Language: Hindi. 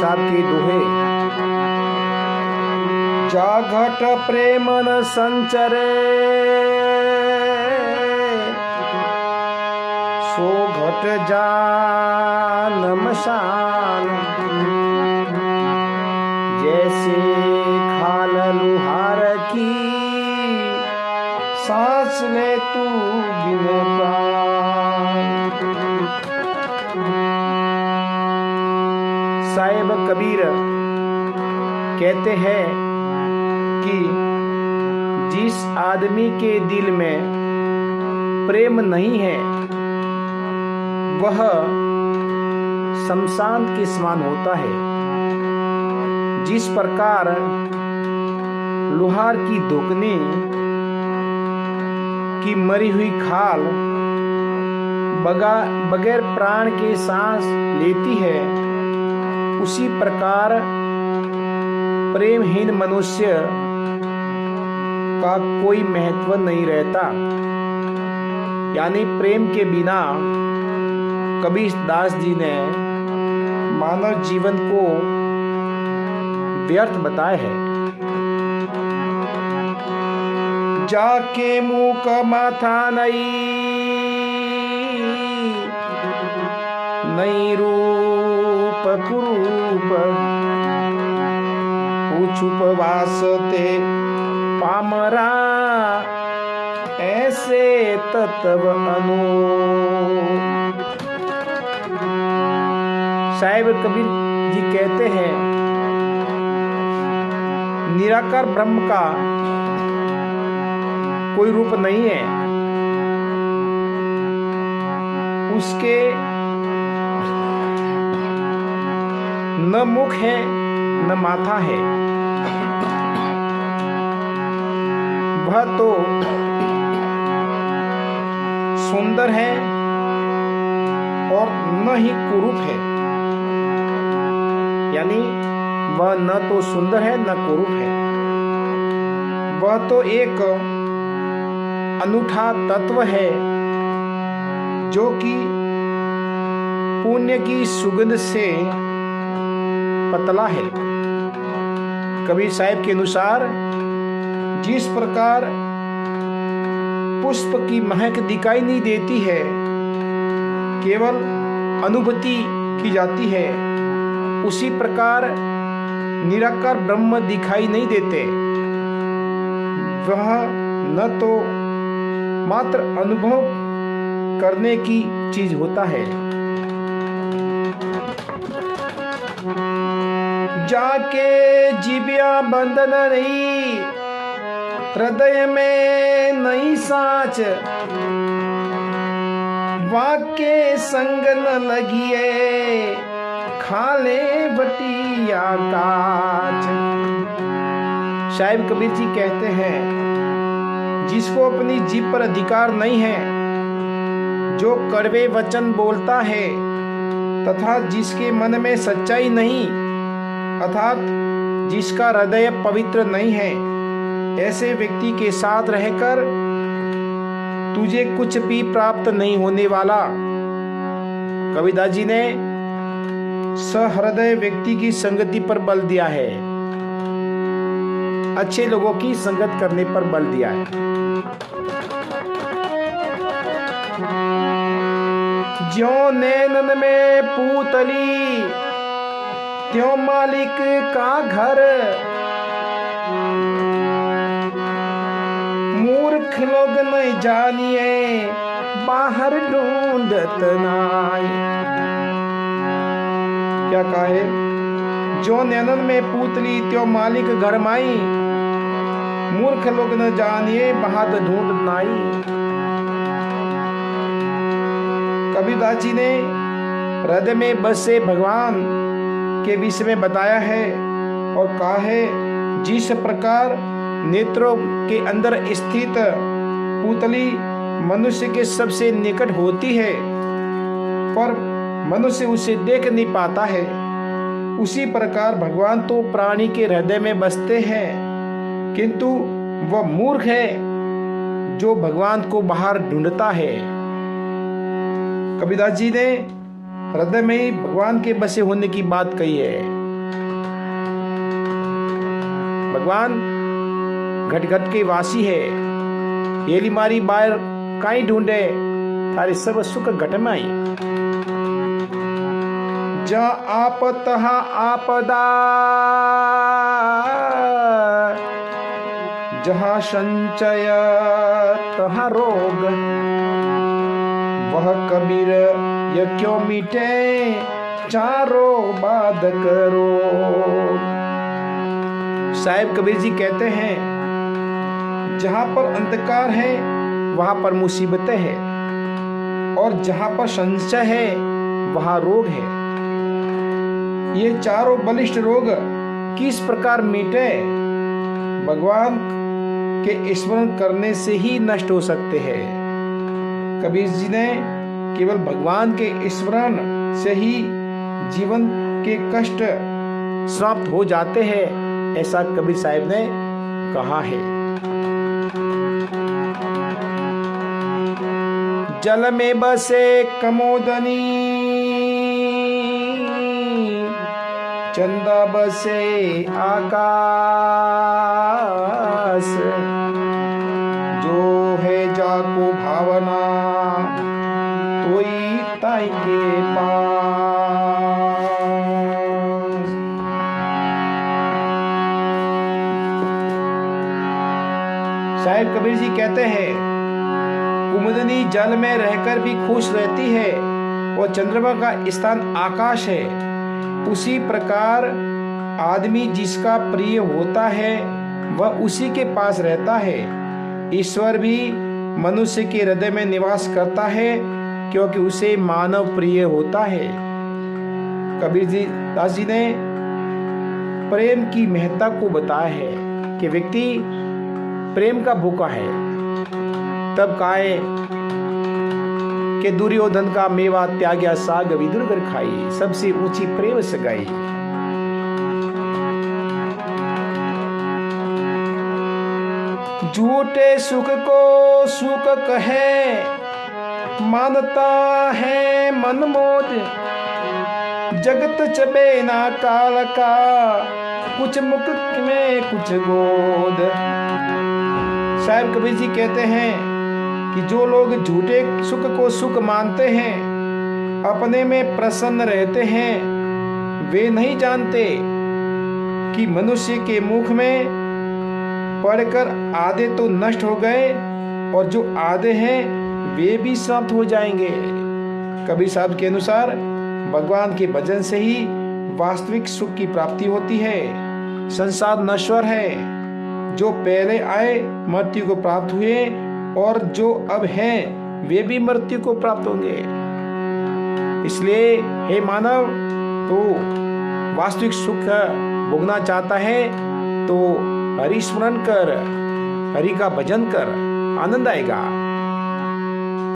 साहब के दोहे। जा घट प्रेम न संचरे, सो घट जान मशान। जैसे खाल लुहार की, सांस ले तू बिन प्राण। साहिब कबीर कहते हैं कि जिस आदमी के दिल में प्रेम नहीं है वह शमशान के समान होता है। जिस प्रकार लोहार की धुकनी की मरी हुई खाल बगैर प्राण के सांस लेती है, उसी प्रकार प्रेमहीन मनुष्य का कोई महत्व नहीं रहता। यानी प्रेम के बिना कबीर दास जी ने मानव जीवन को व्यर्थ बताया है। जाके मुख माथा नई रूप कुरूप, छुपवास ते पामरा, ऐसे तत्व अनु। साहिब कबीर जी कहते हैं निराकार ब्रह्म का कोई रूप नहीं है, उसके न मुख है न माथा है। वह तो सुंदर है और न ही कुरूप है। यानी वह न तो सुंदर है न कुरूप है, वह तो एक अनूठा तत्व है जो कि पुण्य की सुगंध से पतला है। कबीर साहिब के अनुसार जिस प्रकार पुष्प की महक दिखाई नहीं देती है, केवल अनुभूति की जाती है, उसी प्रकार निराकार ब्रह्म दिखाई नहीं देते। वह न तो मात्र अनुभव करने की चीज होता है। जाके जीविया बंधन नहीं, हृदय में नहीं साच, वाक्य संग न लगिए, खाले बटिया काच। साहिब कबीर जी कहते हैं जिसको अपनी जीभ पर अधिकार नहीं है, जो कड़वे वचन बोलता है तथा जिसके मन में सच्चाई नहीं अर्थात जिसका हृदय पवित्र नहीं है, ऐसे व्यक्ति के साथ रहकर तुझे कुछ भी प्राप्त नहीं होने वाला। कबीरदास जी ने सहृदय व्यक्ति की संगति पर बल दिया है, अच्छे लोगों की संगत करने पर बल दिया है। ज्यों नैनन में पूतली, त्यों मालिक का घर, मूर्ख लोग नहीं जानिए, बाहर ढूंढत नाई। क्या कहा है? जो नैनन में पूतली त्यों मालिक घर माई, मूर्ख लोग न जानिए बाहर ढूंढ नाई। कबीरदास जी ने हृदय में बसे भगवान के विषय में बताया है और कहा है जिस प्रकार नेत्रों के अंदर स्थित पूतली मनुष्य के सबसे निकट होती है पर मनुष्य उसे देख नहीं पाता है, उसी प्रकार भगवान तो प्राणी के हृदय में बसते हैं किंतु वह मूर्ख है जो भगवान को बाहर ढूंढता है। कबीरदास जी ने हृदय में ही भगवान के बसे होने की बात कही है। भगवान घट घट के वासी है। येली मारी बाहर काई ढूंढे, थारे सब सुख घट में आई। जहाँ आप तहाँ आपदा, जहाँ संचय तहाँ रोग। वह कबीर ये क्यों मिटे चारों बाधक रोग। साहिब कबीर जी कहते हैं, जहां पर अंधकार है वहां पर मुसीबतें हैं, और जहां पर संशय है वहां रोग है। ये चारों बलिष्ठ रोग किस प्रकार मिटे? भगवान के स्मरण करने से ही नष्ट हो सकते हैं। कबीर जी ने केवल भगवान के स्मरण से ही जीवन के कष्ट समाप्त हो जाते हैं, ऐसा कबीर साहिब ने कहा है। जल में बसे कमोदनी, चंदा बसे आकाश। जो है जाको भावना तोई ताई के पास। साहिब कबीर जी कहते हैं, कुमुदनी जल में रहकर भी खुश रहती है और चंद्रमा का स्थान आकाश है। उसी प्रकार आदमी जिसका प्रिय होता है वह उसी के पास रहता है। ईश्वर भी मनुष्य के हृदय में निवास करता है क्योंकि उसे मानव प्रिय होता है। कबीर जी दास जी ने प्रेम की महत्ता को बताया है कि व्यक्ति प्रेम का भूखा है तब काहे कि दुर्योधन का मेवा त्याग्या साग विदुर कर खाई। सबसे ऊंची प्रेम से गाई। झूठे सुख को सुख कहे, मानता है मन मोद। जगत चबे ना काल का, कुछ मुख में कुछ गोद। साहिब कबीर जी कहते हैं कि जो लोग झूठे सुख को सुख मानते हैं, अपने में प्रसन्न रहते हैं, वे नहीं जानते कि मनुष्य के मुख में पड़कर आधे तो नष्ट हो गए और जो आधे हैं वे भी समाप्त हो जाएंगे। कबीर साहब के अनुसार भगवान के भजन से ही वास्तविक सुख की प्राप्ति होती है। संसार नश्वर है, जो पहले आए मृत्यु को प्राप्त हुए और जो अब हैं वे भी मृत्यु को प्राप्त होंगे। इसलिए हे मानव, तो वास्तविक सुख भोगना चाहता है तो हरि स्मरण कर, हरि का भजन कर, आनंद आएगा।